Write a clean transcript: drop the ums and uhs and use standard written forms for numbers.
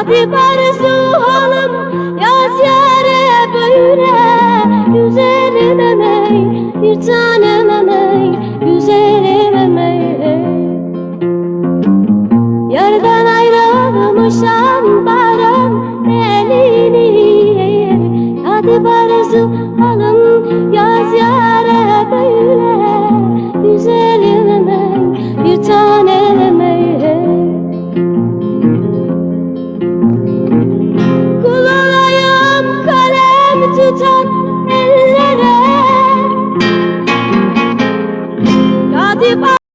Hadi barışalım yaz yare böyle. Güzelim emey, bir tanem emey, güzelim emey. Yardan ayrılmışlar